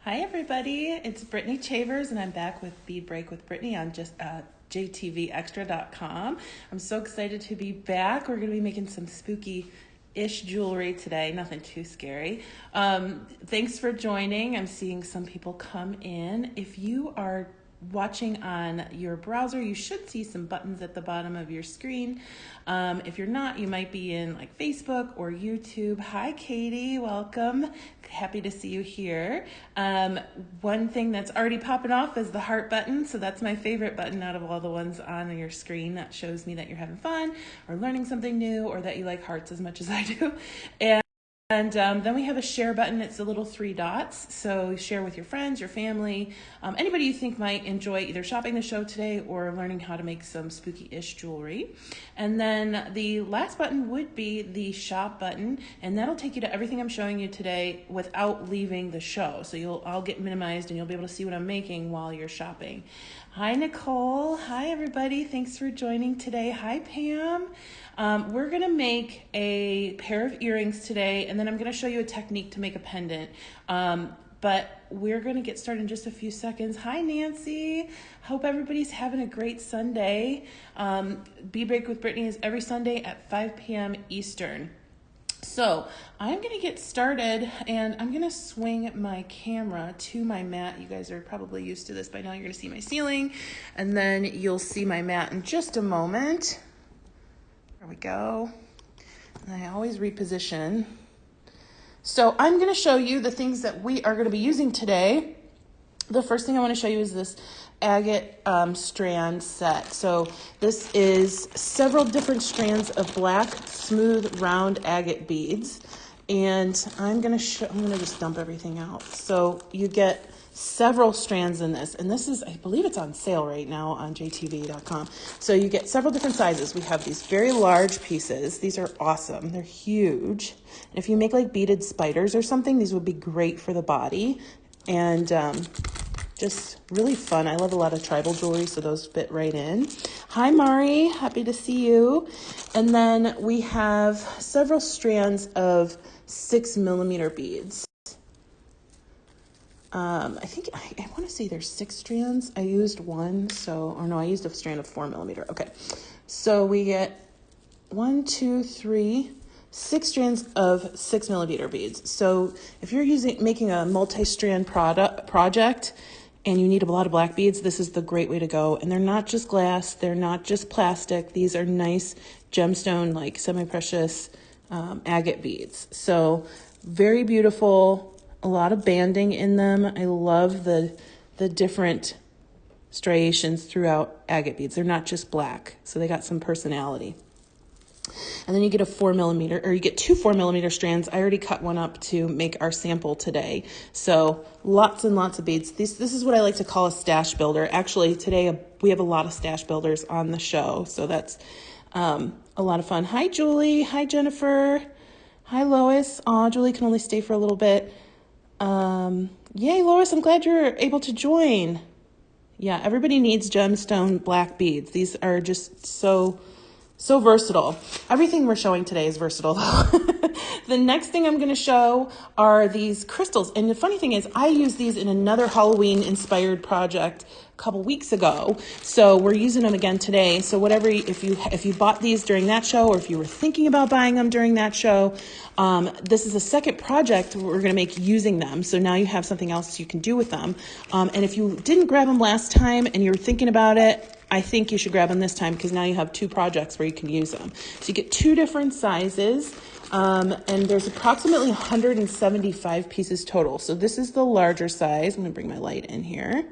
Hi everybody, it's Brittany Chavers and I'm back with Bead Break with Brittany on just jtvextra.com. I'm so excited to be back. We're going to be making some spooky-ish jewelry today, nothing too scary. Thanks for joining. I'm seeing some people come in. If you are watching on your browser, you should see some buttons at the bottom of your screen. If you're not, you might be in like Facebook or YouTube. Hi Katie, welcome. Happy to see you here. One thing that's already popping off is the heart button. So that's my favorite button out of all the ones on your screen. That shows me that you're having fun or learning something new or that you like hearts as much as I do. And then we have a share button. It's the little 3 dots. So share with your friends, your family, anybody you think might enjoy either shopping the show today or learning how to make some spooky-ish jewelry. And then the last button would be the shop button, and that'll take you to everything I'm showing you today without leaving the show. So I'll get minimized and you'll be able to see what I'm making while you're shopping. Hi, Nicole. Hi, everybody. Thanks for joining today. Hi, Pam. We're going to make a pair of earrings today, and then I'm going to show you a technique to make a pendant. But we're going to get started in just a few seconds. Hi, Nancy. Hope everybody's having a great Sunday. Bead Break with Brittany is every Sunday at 5 p.m. Eastern. So I'm going to get started and I'm going to swing my camera to my mat. You guys are probably used to this by now. You're going to see my ceiling and then you'll see my mat in just a moment. There we go. And I always reposition. So I'm going to show you the things that we are going to be using today. The first thing I want to show you is this agate strand set. So this is several different strands of black, smooth, round agate beads. And I'm gonna just dump everything out. So you get several strands in this. And this is, I believe it's on sale right now on jtv.com. So you get several different sizes. We have these very large pieces. These are awesome. They're huge. And if you make like beaded spiders or something, these would be great for the body. And just really fun. I love a lot of tribal jewelry, so those fit right in. Hi, Mari. Happy to see you. And then we have several strands of 6mm beads. I think I want to say there's 6 strands. I used one, I used a strand of 4mm. Okay, so we get 1, 2, 3, 6 strands of 6mm beads. So if you're making a multi-strand project and you need a lot of black beads, this is the great way to go. And they're not just glass, they're not just plastic. These are nice gemstone, like semi-precious agate beads. So very beautiful, a lot of banding in them. I love the different striations throughout agate beads. They're not just black, so they got some personality. And then you get a 4mm, or you get 2 4mm strands. I already cut one up to make our sample today. So lots and lots of beads. This is what I like to call a stash builder. Actually, today we have a lot of stash builders on the show. So that's a lot of fun. Hi, Julie. Hi, Jennifer. Hi, Lois. Aw, Julie can only stay for a little bit. Yay, Lois, I'm glad you're able to join. Yeah, everybody needs gemstone black beads. These are just so versatile. Everything we're showing today is versatile though. The next thing I'm going to show are these crystals. And the funny thing is I used these in another Halloween inspired project a couple weeks ago. So we're using them again today. So whatever, if you bought these during that show or if you were thinking about buying them during that show, this is a second project we're going to make using them. So now you have something else you can do with them. And if you didn't grab them last time and you're thinking about it, I think you should grab them this time because now you have 2 projects where you can use them. So you get 2 different sizes, and there's approximately 175 pieces total. So this is the larger size. I'm gonna bring my light in here.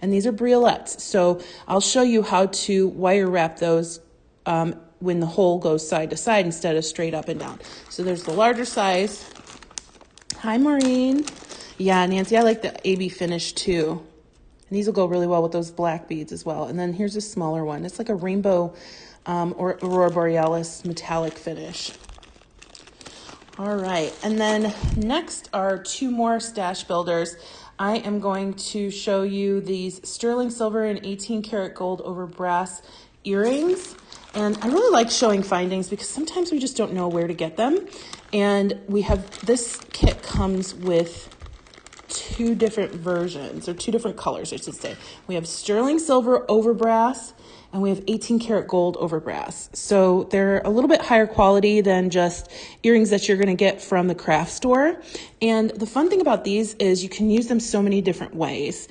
And these are briolets. So I'll show you how to wire wrap those when the hole goes side to side instead of straight up and down. So there's the larger size. Hi, Maureen. Yeah, Nancy, I like the AB finish too. And these will go really well with those black beads as well. And then here's a smaller one. It's like a rainbow or Aurora Borealis metallic finish. All right, and then next are 2 more stash builders. I am going to show you these sterling silver and 18 karat gold over brass earrings. And I really like showing findings because sometimes we just don't know where to get them. And we have, this kit comes with two different versions, or two different colors, I should say. We have sterling silver over brass, and we have 18 karat gold over brass. So they're a little bit higher quality than just earrings that you're gonna get from the craft store. And the fun thing about these is you can use them so many different ways.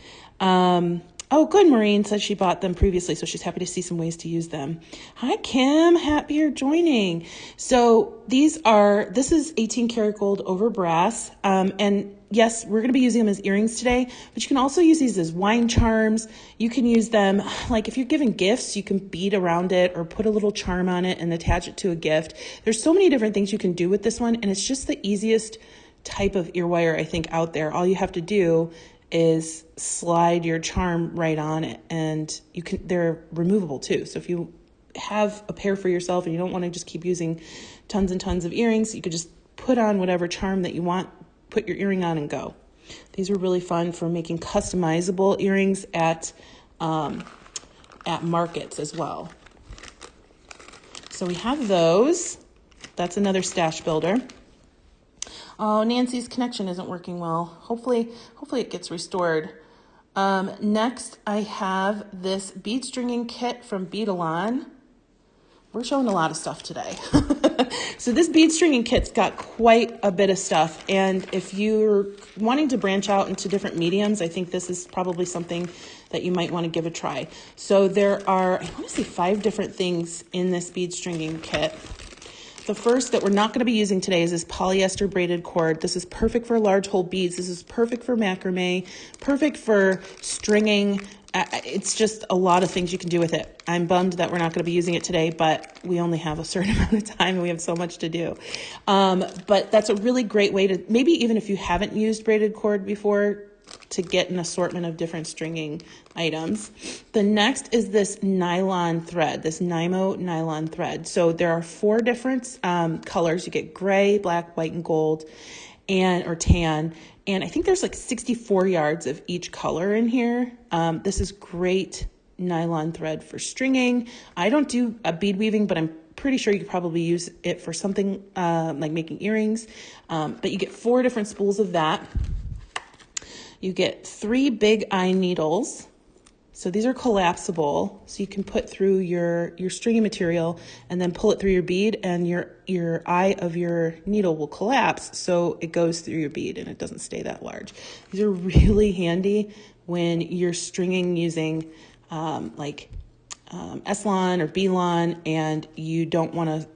Oh, good. Maureen said she bought them previously, so she's happy to see some ways to use them. Hi, Kim. Happy you're joining. So this is 18 karat gold over brass. And yes, we're going to be using them as earrings today, but you can also use these as wine charms. You can use them, like if you're giving gifts, you can bead around it or put a little charm on it and attach it to a gift. There's so many different things you can do with this one, and it's just the easiest type of ear wire, I think, out there. All you have to do is slide your charm right on it, and they're removable too. So if you have a pair for yourself and you don't want to just keep using tons and tons of earrings, you could just put on whatever charm that you want, put your earring on and go. These are really fun for making customizable earrings at markets as well. So we have those. That's another stash builder. Oh, Nancy's connection isn't working well. Hopefully it gets restored. Next, I have this bead stringing kit from Beadalon. We're showing a lot of stuff today. So this bead stringing kit's got quite a bit of stuff. And if you're wanting to branch out into different mediums, I think this is probably something that you might want to give a try. So there are, I want to say 5 different things in this bead stringing kit. The first that we're not going to be using today is this polyester braided cord. This is perfect for large hole beads. This is perfect for macrame, perfect for stringing. It's just a lot of things you can do with it. I'm bummed that we're not going to be using it today, but we only have a certain amount of time and we have so much to do. But that's a really great way to, maybe even if you haven't used braided cord before, to get an assortment of different stringing items. The next is this nylon thread, this Nymo nylon thread. So there are 4 different colors. You get gray, black, white, and gold, or tan. And I think there's like 64 yards of each color in here. This is great nylon thread for stringing. I don't do a bead weaving, but I'm pretty sure you could probably use it for something like making earrings. But you get 4 different spools of that. You get 3 big eye needles. So these are collapsible. So you can put through your stringing material and then pull it through your bead, and your eye of your needle will collapse. So it goes through your bead and it doesn't stay that large. These are really handy when you're stringing using S-lon or B-lon, and you don't want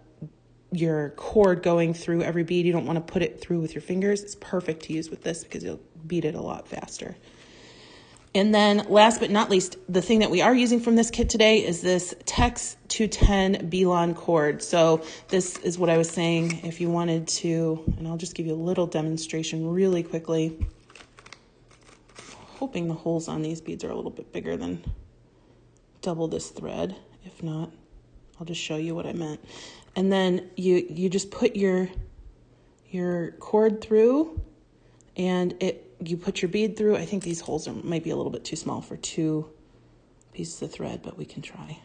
your cord going through every bead. You don't want to put it through with your fingers. It's perfect to use with this because you'll bead it a lot faster. And then last but not least, the thing that we are using from this kit today is this Tex 210 B-lon cord. So this is what I was saying, if you wanted to, and I'll just give you a little demonstration really quickly. Hoping the holes on these beads are a little bit bigger than double this thread. If not, I'll just show you what I meant. And then you just put your cord through, and you put your bead through. I think these holes might be a little bit too small for 2 pieces of thread, but we can try.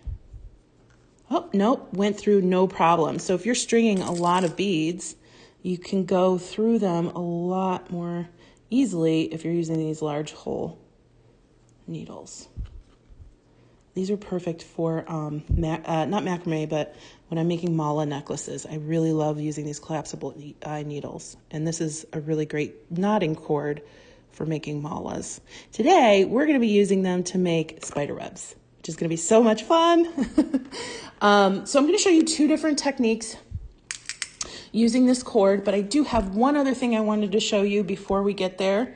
Oh, nope, went through no problem. So if you're stringing a lot of beads, you can go through them a lot more easily if you're using these large hole needles. These are perfect for, not macrame, but when I'm making mala necklaces. I really love using these collapsible eye needles. And this is a really great knotting cord for making malas. Today, we're going to be using them to make spiderwebs, which is going to be so much fun. So I'm going to show you 2 different techniques using this cord, but I do have one other thing I wanted to show you before we get there.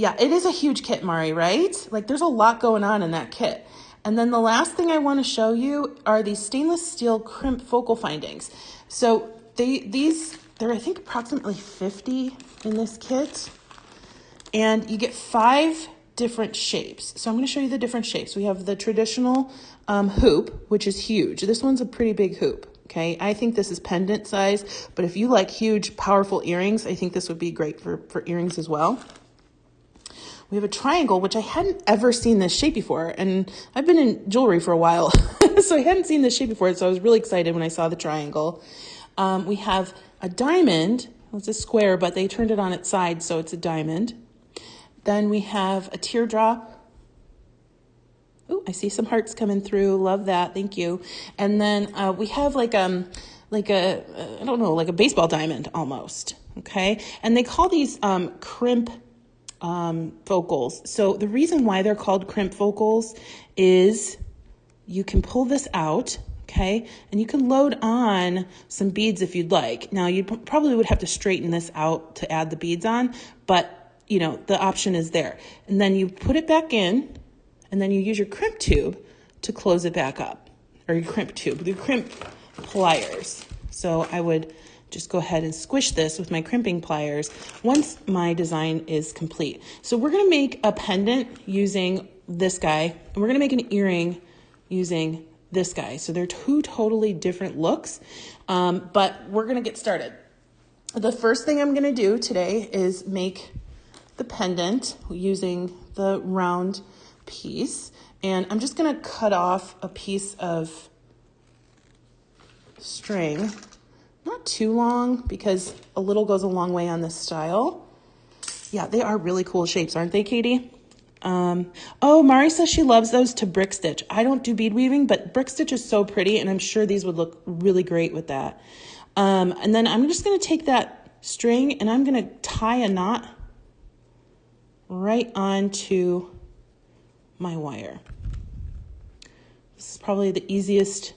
Yeah, it is a huge kit, Mari, right? Like there's a lot going on in that kit. And then the last thing I want to show you are these stainless steel crimp focal findings. So they're I think approximately 50 in this kit. And you get 5 different shapes. So I'm going to show you the different shapes. We have the traditional hoop, which is huge. This one's a pretty big hoop. Okay, I think this is pendant size, but if you like huge, powerful earrings, I think this would be great for earrings as well. We have a triangle, which I hadn't ever seen this shape before, and I've been in jewelry for a while, so I hadn't seen this shape before, so I was really excited when I saw the triangle. We have a diamond, It's a square, but they turned it on its side, so it's a diamond. Then we have a teardrop. Oh, I see some hearts coming through. Love that. Thank you. And then we have like a I don't know, like a baseball diamond almost. Okay. And they call these crimp focals. So the reason why they're called crimp focals is you can pull this out. Okay. And you can load on some beads if you'd like. Now you probably would have to straighten this out to add the beads on, but you know, the option is there. And then you put it back in. And then you use your crimp tube to close it back up, or your crimp tube, your crimp pliers. So I would just go ahead and squish this with my crimping pliers once my design is complete. So we're gonna make a pendant using this guy, and we're gonna make an earring using this guy. So they're two totally different looks, but we're gonna get started. The first thing I'm gonna do today is make the pendant using the round piece, and I'm just going to cut off a piece of string, not too long because a little goes a long way on this style. Yeah, they are really cool shapes, aren't they, Katie? Oh, Mari says she loves those to brick stitch. I don't do bead weaving, but brick stitch is so pretty, and I'm sure these would look really great with that. And then I'm just going to take that string and I'm going to tie a knot right onto my wire. This is probably the easiest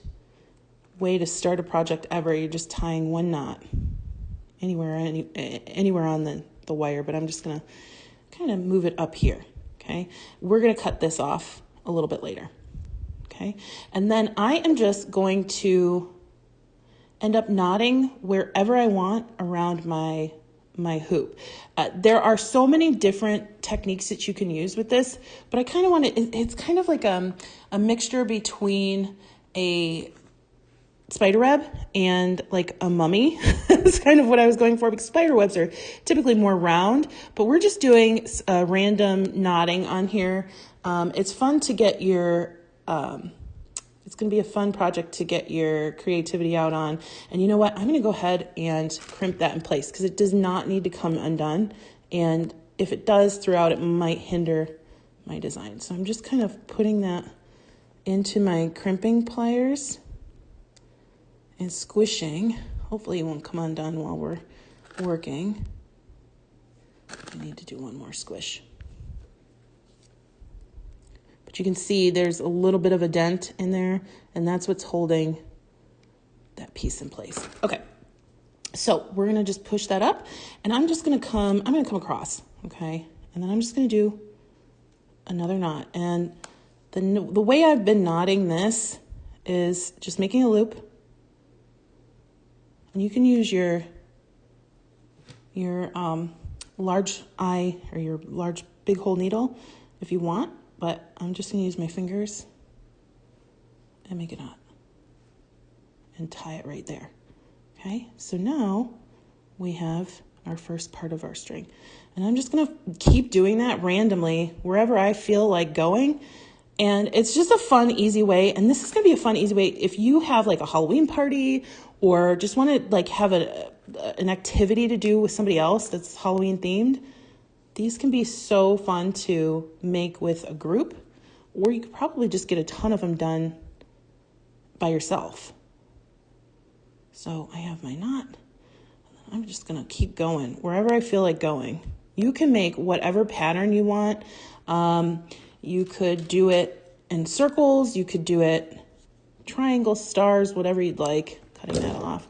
way to start a project ever. You're just tying one knot anywhere on the wire, but I'm just gonna kind of move it up here, okay? We're gonna cut this off a little bit later, okay? And then I am just going to end up knotting wherever I want around my hoop. There are so many different techniques that you can use with this, but I kind of want to, it's kind of like a mixture between a spiderweb and like a mummy. That's kind of what I was going for, because spiderwebs are typically more round, but we're just doing random knotting on here. It's fun to get your, it's going to be a fun project to get your creativity out on. And you know what? I'm going to go ahead and crimp that in place because it does not need to come undone. And if it does throughout, it might hinder my design. So I'm just kind of putting that into my crimping pliers and squishing. Hopefully it won't come undone while we're working. I need to do one more squish. But you can see there's a little bit of a dent in there, and that's what's holding that piece in place. Okay, so we're gonna just push that up, and I'm gonna come across, okay? And then I'm just gonna do another knot. And the way I've been knotting this is just making a loop. And you can use your large eye or your large big hole needle if you want. But I'm just gonna use my fingers and make a knot and tie it right there. Okay, so now we have our first part of our string. And I'm just gonna keep doing that randomly wherever I feel like going. And it's just a fun, easy way. And this is gonna be a fun, easy way if you have like a Halloween party or just wanna like have an activity to do with somebody else that's Halloween themed. These can be so fun to make with a group, or you could probably just get a ton of them done by yourself. So I have my knot. I'm just gonna keep going wherever I feel like going. You can make whatever pattern you want. You could do it in circles, you could do it triangles, stars, whatever you'd like, cutting that off.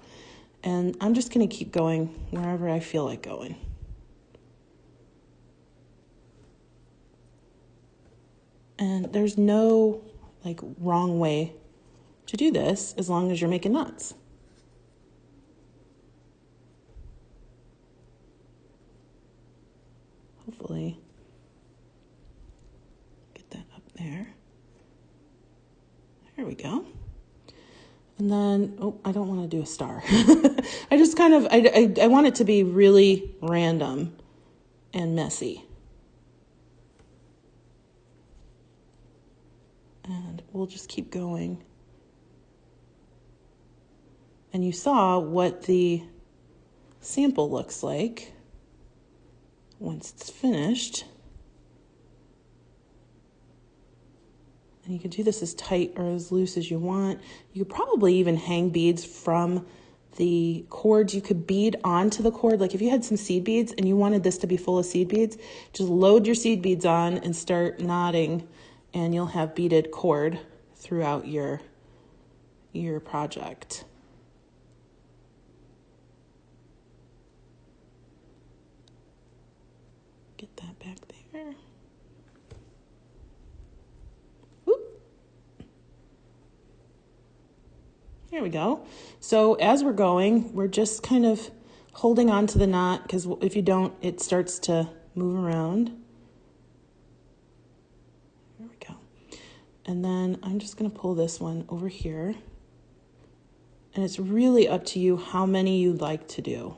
And I'm just gonna keep going wherever I feel like going. And there's no like wrong way to do this as long as you're making knots. Hopefully get that up there. There we go. And then, oh, I don't want to do a star. I just kind of, I want it to be really random and messy. And we'll just keep going. And you saw what the sample looks like once it's finished. And you can do this as tight or as loose as you want. You could probably even hang beads from the cord. You could bead onto the cord. Like if you had some seed beads and you wanted this to be full of seed beads, just load your seed beads on and start knotting, and you'll have beaded cord throughout your project. Get that back there. Whoop. There we go. So as we're going, we're just kind of holding on to the knot, because if you don't, it starts to move around. There we go. And then I'm just going to pull this one over here. And it's really up to you how many you'd like to do.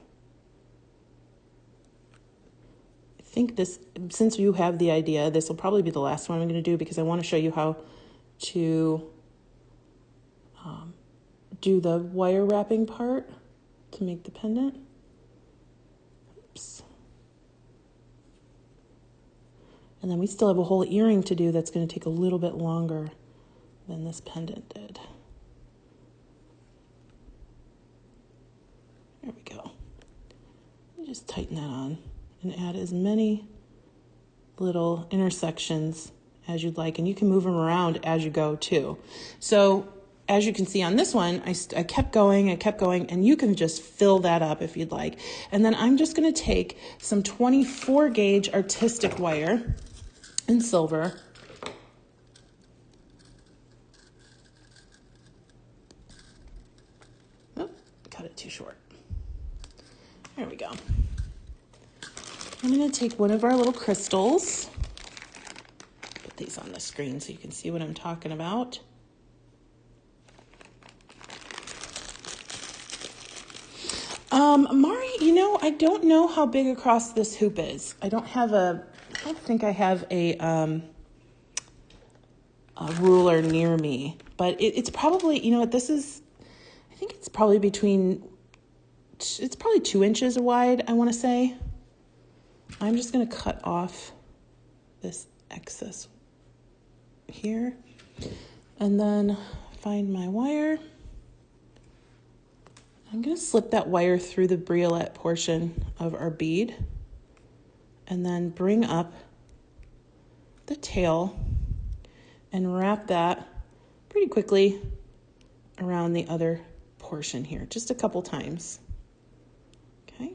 I think this, since you have the idea, this will probably be the last one I'm going to do, because I want to show you how to do the wire wrapping part to make the pendant. Oops. And then we still have a whole earring to do that's going to take a little bit longer than this pendant did. There we go. You just tighten that on and add as many little intersections as you'd like, and you can move them around as you go too. So as you can see on this one, I kept going, and you can just fill that up if you'd like. And then I'm just going to take some 24 gauge artistic wire in silver. Oh, cut it too short. There we go. I'm going to take one of our little crystals. Put these on the screen so you can see what I'm talking about. Mari, you know, I don't know how big across this hoop is. I don't think I have a ruler near me, but it's probably, you know what, I think it's probably it's probably 2 inches wide, I want to say. I'm just going to cut off this excess here, and then find my wire. I'm going to slip that wire through the briolette portion of our bead, and then bring up the tail and wrap that pretty quickly around the other portion here, just a couple times. Okay.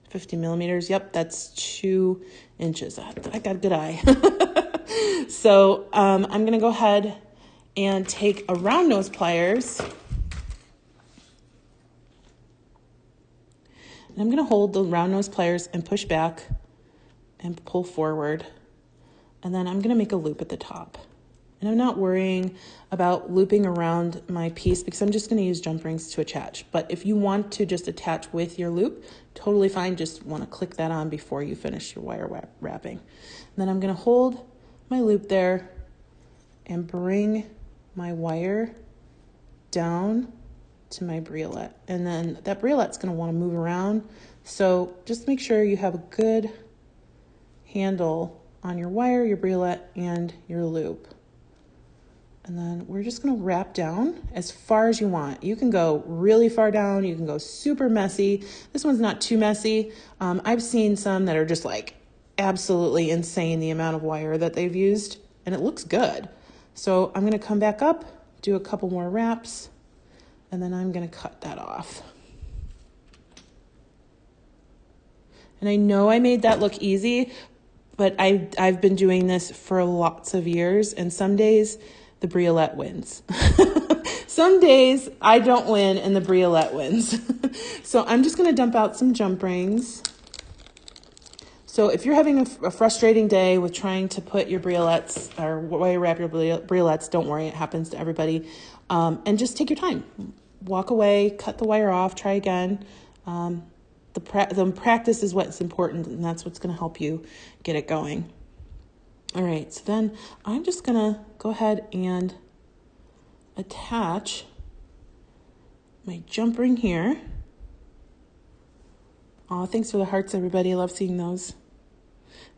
50 millimeters. Yep, that's 2 inches. I got a good eye. So I'm going to go ahead and take a round nose pliers, and I'm going to hold the round nose pliers and push back and pull forward, and then I'm going to make a loop at the top. And I'm not worrying about looping around my piece, because I'm just going to use jump rings to attach. But if you want to just attach with your loop, totally fine. Just want to click that on before you finish your wire wrapping. And then I'm going to hold my loop there and bring my wire down to my briolette, and then that briolette's going to want to move around, so just make sure you have a good handle on your wire, your briolette, and your loop. And then we're just going to wrap down as far as you want. You can go really far down, you can go super messy. This one's not too messy. I've seen some that are just like absolutely insane, the amount of wire that they've used, and it looks good. So I'm going to come back up, do a couple more wraps, and then I'm going to cut that off. And I know I made that look easy, but I've been doing this for lots of years, and some days the briolette wins. Some days I don't win and the briolette wins. So I'm just going to dump out some jump rings. So if you're having a frustrating day with trying to put your briolettes or wire wrap your briolettes, don't worry, it happens to everybody. And just take your time. Walk away, cut the wire off, try again. The practice is what's important, and that's what's going to help you get it going. All right, so then I'm just going to go ahead and attach my jump ring here. Oh, thanks for the hearts, everybody. I love seeing those.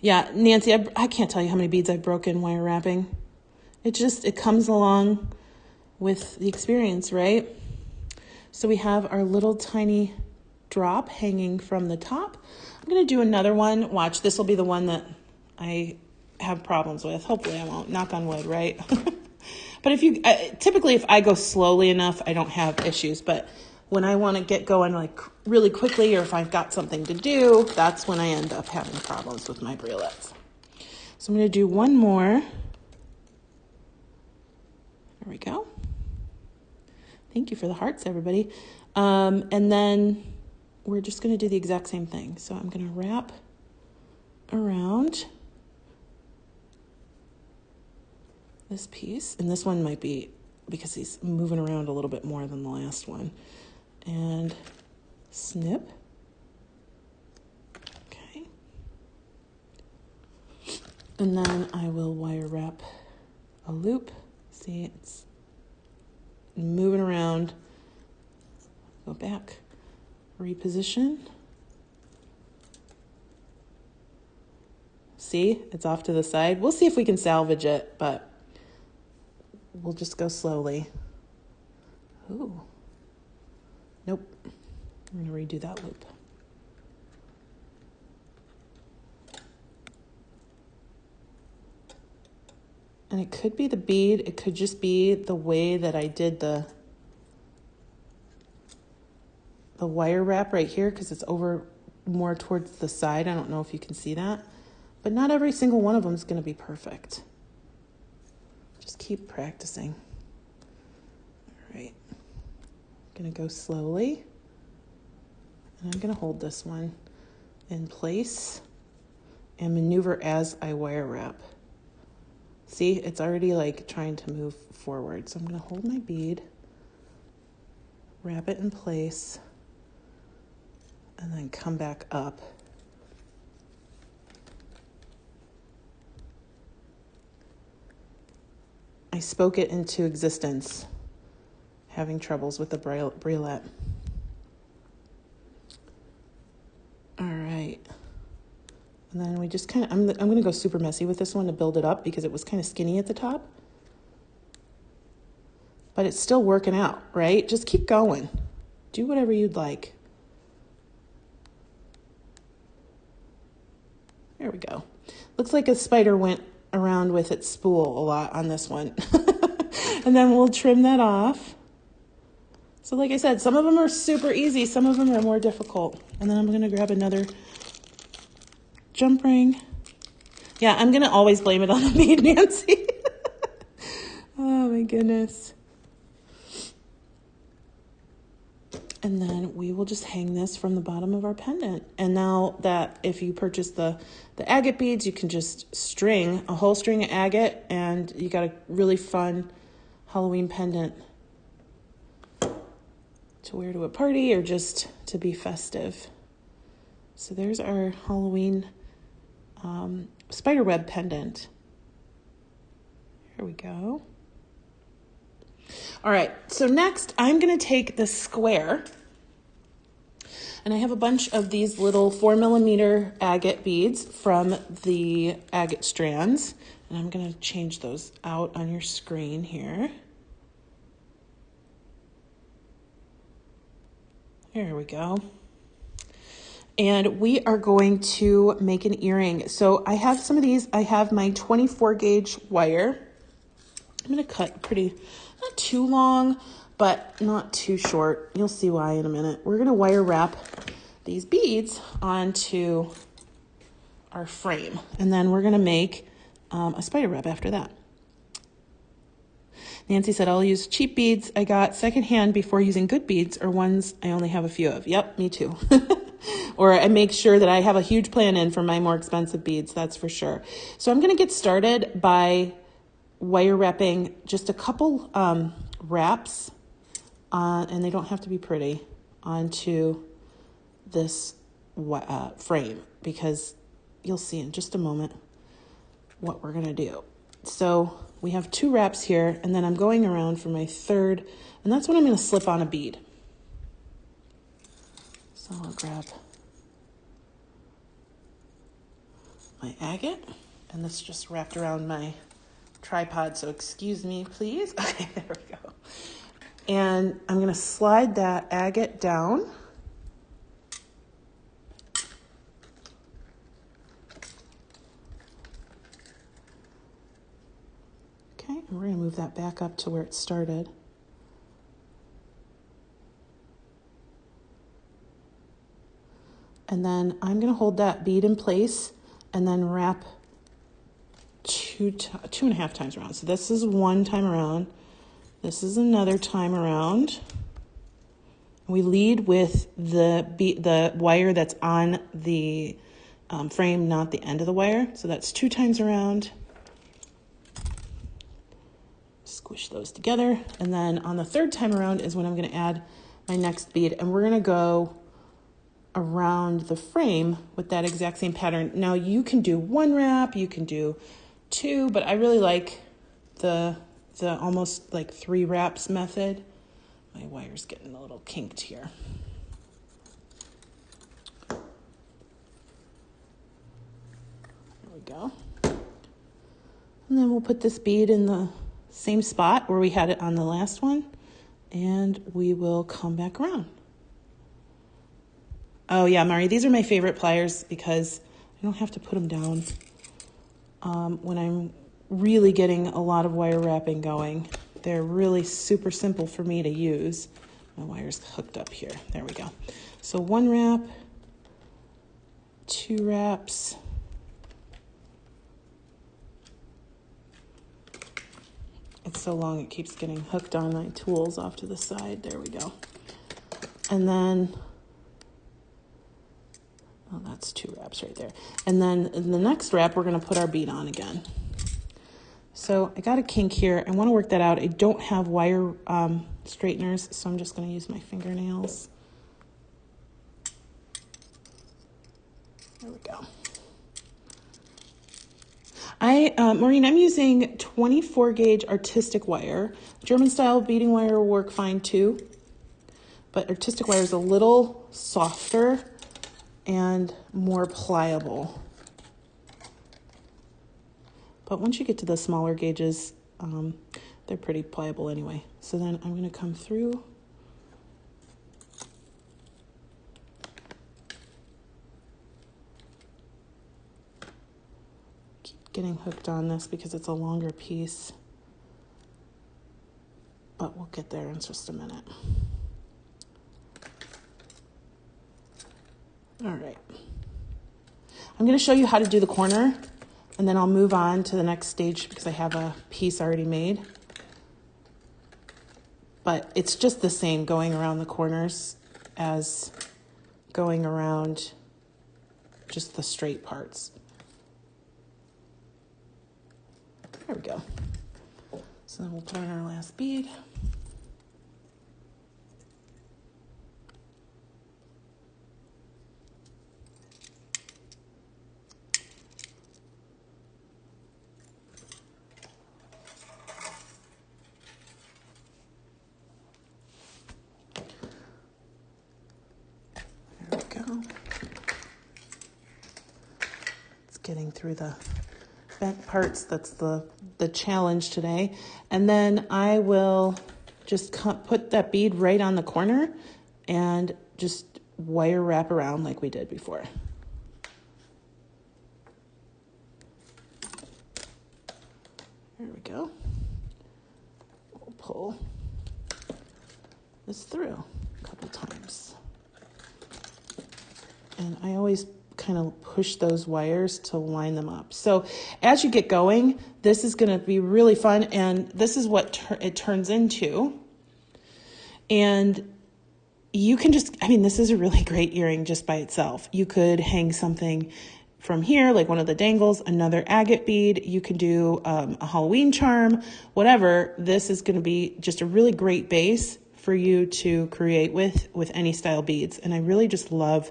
Yeah, Nancy, I can't tell you how many beads I've broken wire wrapping. It comes along with the experience, right? So we have our little tiny drop hanging from the top. I'm going to do another one. Watch, this will be the one that I have problems with. Hopefully I won't. Knock on wood, right? But typically if I go slowly enough, I don't have issues. But when I want to get going like really quickly, or if I've got something to do, that's when I end up having problems with my bralettes. So I'm going to do one more. There we go. Thank you for the hearts, everybody. And then we're just going to do the exact same thing. So I'm going to wrap around this piece. And this one might be because he's moving around a little bit more than the last one. And snip. Okay. And then I will wire wrap a loop. See, it's moving around. Go back, reposition. See, it's off to the side. We'll see if we can salvage it, but we'll just go slowly. Ooh. Nope. I'm going to redo that loop. And it could be the bead. It could just be the way that I did the wire wrap right here, because it's over more towards the side. I don't know if you can see that. But not every single one of them is going to be perfect. Just keep practicing. All right. I'm going to go slowly. And I'm going to hold this one in place and maneuver as I wire wrap. See, it's already like trying to move forward. So I'm going to hold my bead, wrap it in place, and then come back up. I spoke it into existence, having troubles with the bralette. All right. And then we just kind of, I'm going to go super messy with this one to build it up because it was kind of skinny at the top. But it's still working out, right? Just keep going. Do whatever you'd like. There we go. Looks like a spider went around with its spool a lot on this one. And then we'll trim that off. So like I said, some of them are super easy. Some of them are more difficult. And then I'm going to grab another jump ring. Yeah, I'm going to always blame it on the bead, Nancy. Oh my goodness. And then we will just hang this from the bottom of our pendant. And now that if you purchase the agate beads, you can just string a whole string of agate and you got a really fun Halloween pendant to wear to a party or just to be festive. So there's our Halloween spiderweb pendant. Here we go. All right, so next I'm going to take the square, and I have a bunch of these little 4mm agate beads from the agate strands, and I'm going to change those out on your screen here. There we go. And we are going to make an earring. So I have some of these. I have my 24 gauge wire. I'm going to cut pretty, not too long, but not too short. You'll see why in a minute. We're going to wire wrap these beads onto our frame. And then we're going to make a spider web after that. Nancy said, I'll use cheap beads I got secondhand before using good beads or ones I only have a few of. Yep, me too. Or I make sure that I have a huge plan in for my more expensive beads, that's for sure. So I'm going to get started by wire wrapping just a couple wraps, and they don't have to be pretty, onto this frame, because you'll see in just a moment what we're going to do. So we have 2 wraps here, and then I'm going around for my third, and that's when I'm going to slip on a bead. So I'll grab my agate, and this just wrapped around my tripod, so excuse me, please. Okay, there we go. And I'm gonna slide that agate down. Okay, and we're gonna move that back up to where it started. And then I'm gonna hold that bead in place and then wrap two and a half times around. So this is one time around. This is another time around. We lead with the wire that's on the frame, not the end of the wire. So that's 2 times around. Squish those together. And then on the 3rd time around is when I'm gonna add my next bead, and we're gonna go around the frame with that exact same pattern. Now you can do 1 wrap, you can do 2, but I really like the almost like 3 wraps method. My wire's getting a little kinked here. There we go. And then we'll put this bead in the same spot where we had it on the last one, and we will come back around. Oh yeah, Mari, these are my favorite pliers because I don't have to put them down when I'm really getting a lot of wire wrapping going. They're really super simple for me to use. My wire's hooked up here. There we go. So 1 wrap, 2 wraps. It's so long it keeps getting hooked on my tools off to the side. There we go. And then, oh, that's 2 wraps right there. And then in the next wrap, we're gonna put our bead on again. So I got a kink here. I wanna work that out. I don't have wire straighteners, so I'm just gonna use my fingernails. There we go. Maureen, I'm using 24 gauge artistic wire. German style beading wire will work fine too, but artistic wire is a little softer and more pliable. But once you get to the smaller gauges, they're pretty pliable anyway. So then I'm gonna come through. Keep getting hooked on this because it's a longer piece, but we'll get there in just a minute. All right. I'm gonna show you how to do the corner, and then I'll move on to the next stage because I have a piece already made. But it's just the same going around the corners as going around just the straight parts. There we go. So then we'll put on our last bead. Getting through the bent parts, that's the challenge today. And then I will just put that bead right on the corner and just wire wrap around like we did before. There we go. We'll pull this through a couple times. And I always kind of push those wires to line them up. So as you get going, this is going to be really fun, and this is what it turns into. And you can just, I mean, this is a really great earring just by itself. You could hang something from here, like one of the dangles, another agate bead. You can do a Halloween charm, whatever. This is going to be just a really great base for you to create with any style beads. And I really just love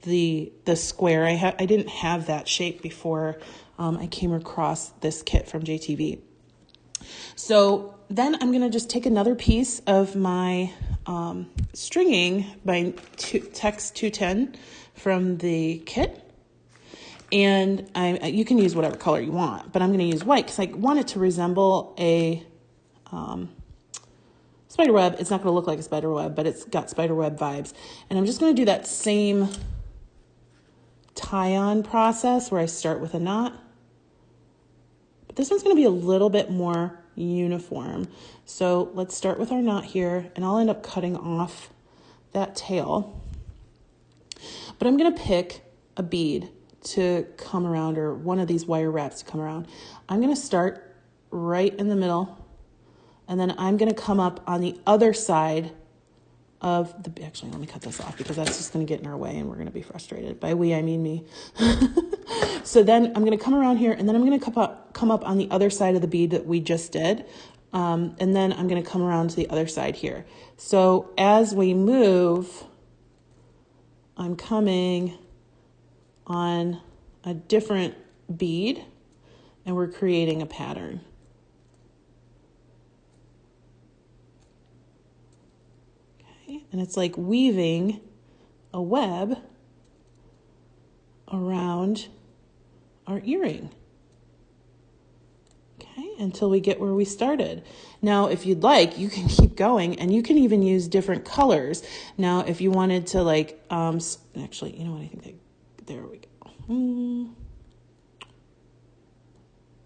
the square. I didn't have that shape before I came across this kit from JTV. So then I'm gonna just take another piece of my stringing by Text 210 from the kit. And you can use whatever color you want, but I'm gonna use white because I want it to resemble a spider web. It's not gonna look like a spider web, but it's got spider web vibes. And I'm just gonna do that same tie-on process where I start with a knot. But this one's gonna be a little bit more uniform. So let's start with our knot here, and I'll end up cutting off that tail. But I'm gonna pick a bead to come around, or one of these wire wraps to come around. I'm gonna start right in the middle, and then I'm gonna come up on the other side of the, actually, let me cut this off because that's just gonna get in our way and we're gonna be frustrated. By we, I mean me. So then I'm gonna come around here, and then I'm gonna come up on the other side of the bead that we just did. And then I'm gonna come around to the other side here. So as we move, I'm coming on a different bead, and we're creating a pattern. Okay, and it's like weaving a web around our earring. Okay, until we get where we started. Now, if you'd like, you can keep going, and you can even use different colors. Now, if you wanted to, like, actually, you know what, I think there we go.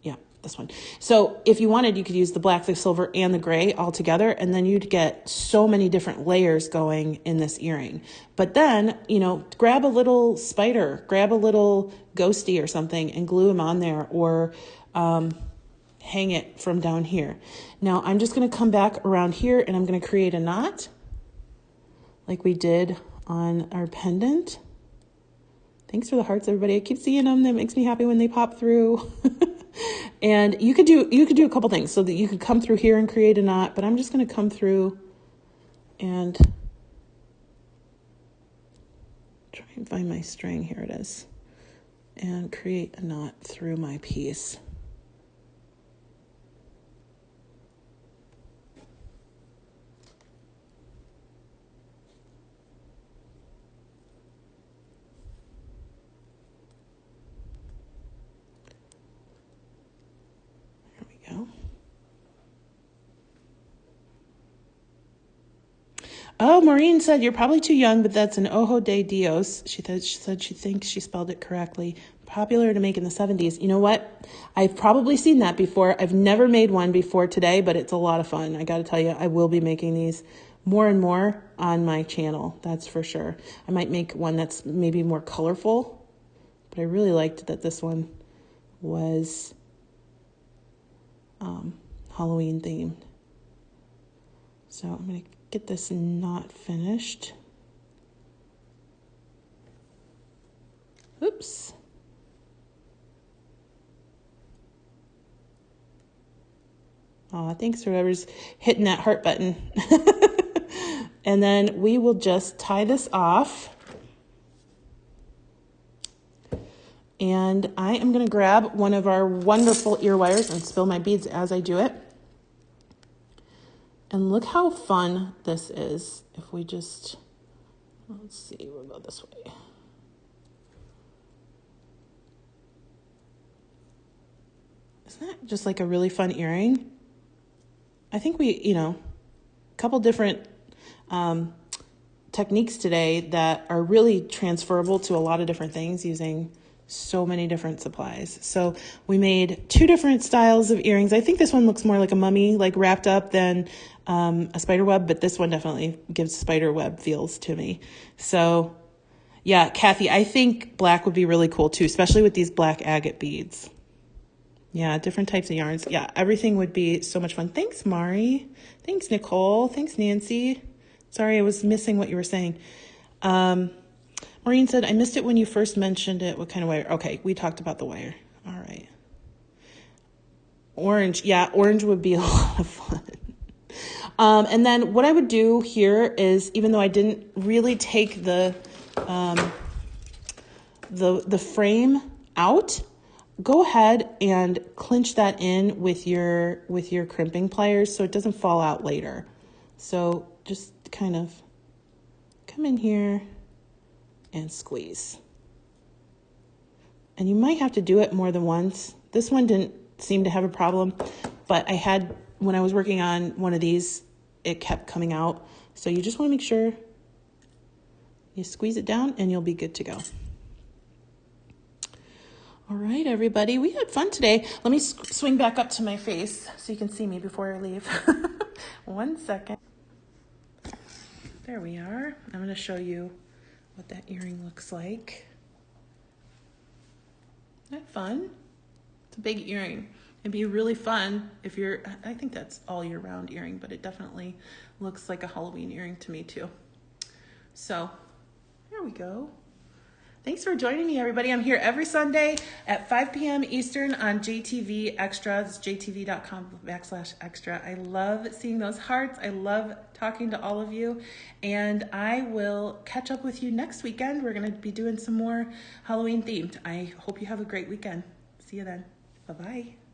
Yeah, this one. So if you wanted, you could use the black, the silver, and the gray all together, and then you'd get so many different layers going in this earring. But then, you know, grab a little spider, grab a little ghosty or something, and glue them on there, or hang it from down here. Now I'm just going to come back around here, and I'm going to create a knot like we did on our pendant. Thanks for the hearts, everybody. I keep seeing them. That makes me happy when they pop through. And you could do a couple things, so that you could come through here and create a knot, but I'm just going to come through and try and find my string. Here it is. And create a knot through my piece. Oh, Maureen said, you're probably too young, but that's an Ojo de Dios. She said she thinks she spelled it correctly. Popular to make in the 70s. You know what? I've probably seen that before. I've never made one before today, but it's a lot of fun. I got to tell you, I will be making these more and more on my channel. That's for sure. I might make one that's maybe more colorful, but I really liked that this one was Halloween themed. So I'm going to get this knot finished. Oops. Aw, thanks for whoever's hitting that heart button. And then we will just tie this off. And I am going to grab one of our wonderful ear wires and spill my beads as I do it. And look how fun this is. If we just, let's see, we'll go this way. Isn't that just like a really fun earring? I think we, you know, a couple different techniques today that are really transferable to a lot of different things using so many different supplies. So we made two different styles of earrings. I think this one looks more like a mummy, like wrapped up, than a spider web, but this one definitely gives spider web feels to me. So yeah, Kathy, I think black would be really cool too, especially with these black agate beads. Yeah, different types of yarns. Yeah, everything would be so much fun. Thanks, Mari. Thanks, Nicole. Thanks, Nancy. Sorry, I was missing what you were saying. Maureen said, I missed it when you first mentioned it. What kind of wire? Okay, we talked about the wire. All right. Orange. Yeah, orange would be a lot of fun. And then what I would do here is, even though I didn't really take the frame out, go ahead and clinch that in with your crimping pliers so it doesn't fall out later. So just kind of come in here and squeeze. And you might have to do it more than once. This one didn't seem to have a problem, but I had, when I was working on one of these, it kept coming out. So you just want to make sure you squeeze it down and you'll be good to go. All right, everybody, we had fun today. Let me swing back up to my face so you can see me before I leave. 1 second. There we are. I'm going to show you what that earring looks like. Isn't that fun? It's a big earring. It'd be really fun if you're, I think that's all year round earring, but it definitely looks like a Halloween earring to me too. So there we go. Thanks for joining me, everybody. I'm here every Sunday at 5 p.m. Eastern on JTV Extra. It's jtv.com/extra. I love seeing those hearts. I love talking to all of you. And I will catch up with you next weekend. We're going to be doing some more Halloween themed. I hope you have a great weekend. See you then. Bye-bye.